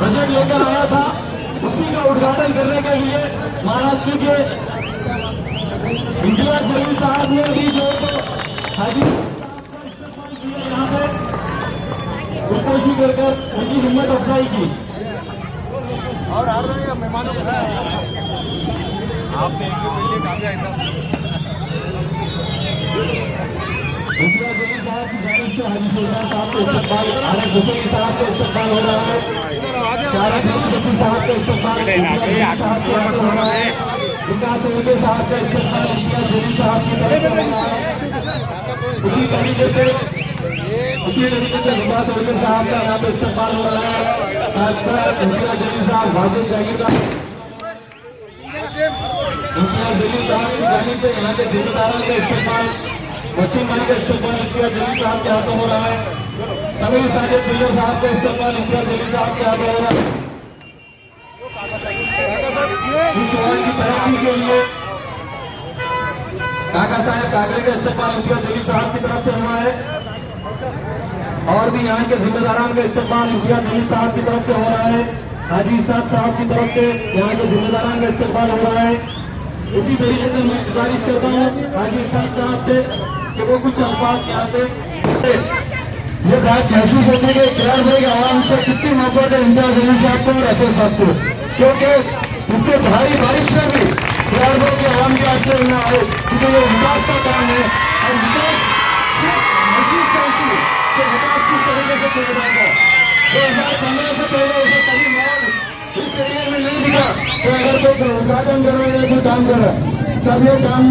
Budget लेकर आया था, उसी का उद्घाटन करने के लिए महाराष्ट्र के इम्तियाज जलील साहब ने भी जो हाजी इस्तेमाल किया यहाँ पे खुदकुशी कर उनकी हिम्मत अफजाई की। और आ रहे हैं मेहमानों को आपने एक पहले काम इम्तियाज जलील साहब की जानिब से हाजी सुल्तान साहब का इस्तेमाल, आरिफ हुसैन साहब का इस्तेमाल हो रहा है, शारिफ मुस्तफी साहब का इस्तेमाल साहब के हाथ हो रहा है, विकास उनके साहब का इस्तेमाल इम्तियाज जलील साहब की तरफ से हो रहा है। उसी तरीके से विकास उनके साहब का यहाँ पे इस्तेमाल हो रहा है। इम्तियाज जलील साहब वाजिब जागीरदार इम्तियाज जलील साहब की जानिब से यहाँ के जिम्मेदारों का इस्तेमाल, वसीम भाई का इस्तेमाल इम्तियाज जलील साहब के हाथों हो रहा है। समीर साजिद बिल्लो साहब का इस्तेमाल इम्तियाज जलील साहब के हाथों हो रहा है। इस वार्ड की तरक्की के लिए काका साहब कागरे का इस्तेमाल इम्तियाज जलील साहब की तरफ से हुआ है, और भी यहाँ के जिम्मेदारान का इस्तेमाल इम्तियाज जलील साहब की तरफ से हो रहा है। हाजी इसाक साहब की तरफ से यहाँ के जिम्मेदारान का इस्तेमाल हो रहा है। इसी तरीके से मैं गुजारिश करता हूँ हाजी इसाक साहब से कि वो कुछ अल्फाज यहाँ पे ये बात महसूस होती है कि क्यार भाई आवाम से कितनी मोहब्बत है इम्तियाज जलील साहब को और ऐसे साहब को, क्योंकि उनके भारी बारिश में भी क्यार भाई के आवाम के आश्रय न आए, क्योंकि ये विकास का काम है और विकास मजबूत करती है कि विकास किस तरीके से किया जाएगा। 2015 से पहले ऐसा कभी माहौल इस एरिया में नहीं दिखा कि अगर कोई उद्घाटन कर रहा है या कोई काम कर रहा है। सब ये काम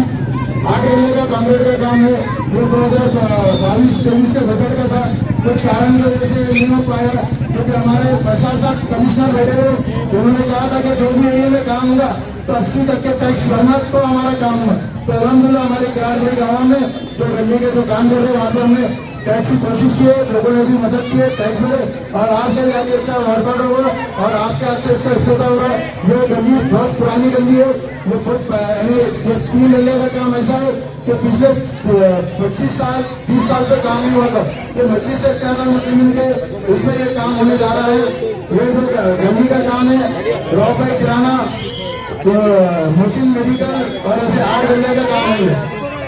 आगे रहने का कांग्रेस का काम है, जो 2022-23 के बजट का था, कुछ कारण की वजह से नहीं हो पाया, क्योंकि हमारे प्रशासक कमिश्नर बैठे थे, उन्होंने कहा था कि जो भी एरिया में काम होगा तो 80% टैक्स भरना तो हमारा काम है। तो अलहमदुलिल्लाह हमारे क्यार गाँव में जो गली के जो काम कर रहे हैं वहाँ पर हमने टैक्स की कोशिश की है, लोगों ने भी मदद की है, टैक्स मिले और आपके आगे इसका वर्कआउट होगा और आपके हाथ से इसका इस्तेमाल होगा। ये गली बहुत पुरानी गली है, ये बहुत ये 3 महीने का काम ऐसा है कि पिछले 25 साल 30 साल से काम नहीं हुआ था। ये मस्जिद से क्या नाम के इसमें ये काम होने जा रहा है। ये जो गली का काम है, raw by kirana, Muslim medical और ऐसे 8 गलिया का काम है।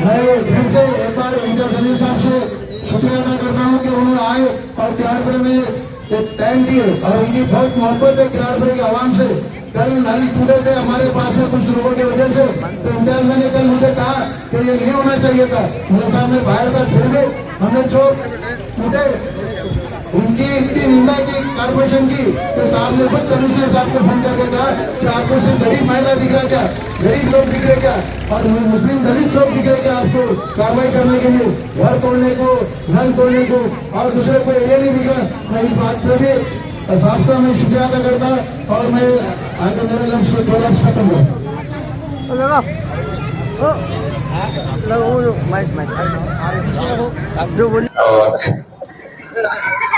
मैं फिर से एक बार इम्तियाज जलील साहब से शुक्रिया अदा करता हूँ कि उन्होंने आए और क्यारपुर में एक टाइम दिए और उनकी बहुत मोहब्बत है क्यारपुर की आवाम से। कल नाली टूटे थे हमारे पास में कुछ लोगों की वजह से, तो इम्तियाज मैंने कल मुझे कहा कि ये नहीं होना चाहिए था, मेरे सामने बाहर था, फिर भी हमने जो टूटे उनकी इतनी निंदा की कारपोरेशन की, तो साहब ने खुद कमिश्नर साहब को फोन करके कहा कि आपको सिर्फ गरीब महिला दिख रहा क्या, गरीब लोग दिख रहे क्या और मुस्लिम दलित लोग दिख रहे क्या आपको कार्रवाई करने के लिए, घर तोड़ने को, नल तोड़ने को और दूसरे को एरिया नहीं दिख रहा। मैं इस बात पर भी साहब का मैं शुक्रिया अदा करता और मैं आगे मेरे लक्ष्य 2 लक्ष्य खत्म हुआ।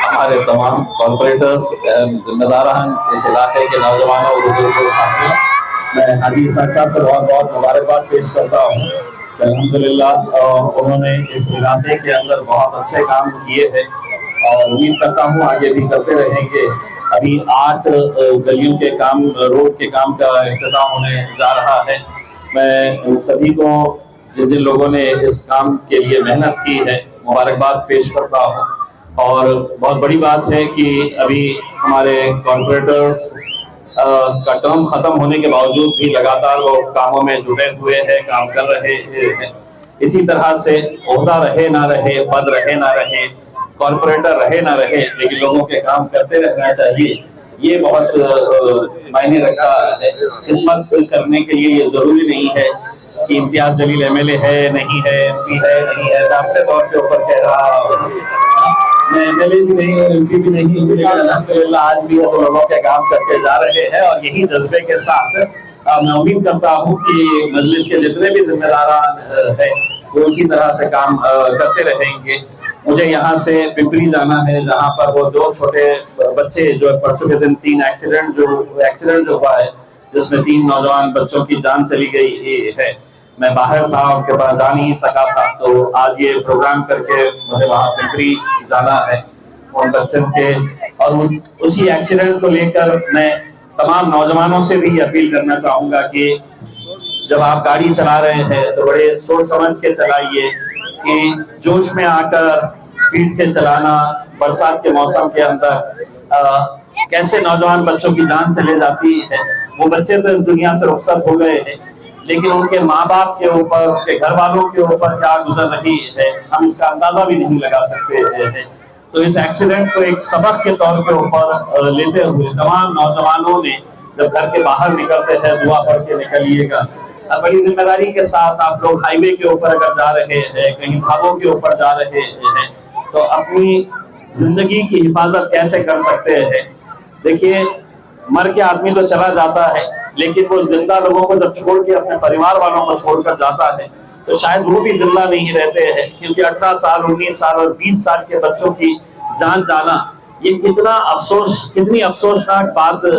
हमारे तमाम कॉर्पोरेटर्स, जिम्मेदारान, इस इलाके के नौजवानों और बुजुर्गों साथियों, मैं हाजी इसाक साहब को बहुत बहुत मुबारकबाद पेश करता हूँ। अल्हम्दुलिल्लाह उन्होंने इस इलाके के अंदर बहुत अच्छे काम किए हैं और उम्मीद करता हूँ आगे भी करते रहेंगे। अभी 8 गलियों के काम, रोड के काम का इख्तिताम होने जा रहा है। मैं सभी को जिन जिन लोगों ने इस काम के लिए मेहनत की है मुबारकबाद पेश करता हूँ। और बहुत बड़ी बात है कि अभी हमारे कॉर्पोरेटर्स का टर्म खत्म होने के बावजूद भी लगातार वो कामों में जुटे हुए हैं, काम कर रहे हैं। इसी तरह से ओहदा रहे ना रहे, पद रहे ना रहे, कॉर्पोरेटर रहे ना रहे, लेकिन लोगों के काम करते रहना चाहिए। ये बहुत मायने रखता है। खिदमत करने के लिए ये जरूरी नहीं है कि इम्तियाज जलील एमएलए है नहीं है, एमपी है नहीं है। मैं अपने तौर के ऊपर कह रहा हूँ, मैं एमएलए भी नहीं और एमपी भी नहीं, लेकिन अल्हम्दुलिल्लाह आज भी है तो लोगों के काम करके जा रहे हैं और यही जज्बे के साथ मैं उम्मीद करता हूँ कि मजलिस के जितने भी जिम्मेदारान हैं वो उसी तरह से काम करते रहेंगे। मुझे यहाँ से पिंपरी जाना है, जहाँ पर वो 2 छोटे बच्चे जो परसों के दिन 3 एक्सीडेंट जो हुआ है, जिसमें 3 नौजवान बच्चों की जान चली गई है। मैं बाहर था, उनके पास जा नहीं सका था, तो आज ये प्रोग्राम करके मुझे वहाँ पिंपरी जाना है। उन बच्चों के और उसी एक्सीडेंट को लेकर मैं तमाम नौजवानों से भी अपील करना चाहूंगा कि जब आप गाड़ी चला रहे हैं तो बड़े सोच समझ के चलाइए, कि जोश में आकर स्पीड से चलाना बरसात के मौसम के अंदर कैसे नौजवान बच्चों की जान चले जाती है। वो बच्चे तो इस दुनिया से रुखसत हो गए हैं, लेकिन उनके माँ बाप के ऊपर, उनके घर वालों के ऊपर क्या गुजर रही है हम इसका अंदाजा भी नहीं लगा सकते हैं। तो इस एक्सीडेंट को एक सबक के तौर के ऊपर लेते हुए तमाम नौजवानों ने जब घर के बाहर निकलते हैं दुआ पढ़ के निकलिएगा। बड़ी जिम्मेदारी के साथ आप लोग हाईवे के ऊपर अगर जा रहे हैं, कहीं ढाबों के ऊपर जा रहे हैं, तो अपनी जिंदगी की हिफाजत कैसे कर सकते हैं। देखिए, मर के आदमी तो चला जाता है, लेकिन वो जिंदा लोगों को जब छोड़ के अपने परिवार वालों को छोड़कर जाता है तो शायद वो भी जिंदा नहीं रहते हैं, क्योंकि 18 साल 19 साल और 20 साल के बच्चों की जान जाना ये कितनी अफसोसनाक बात है।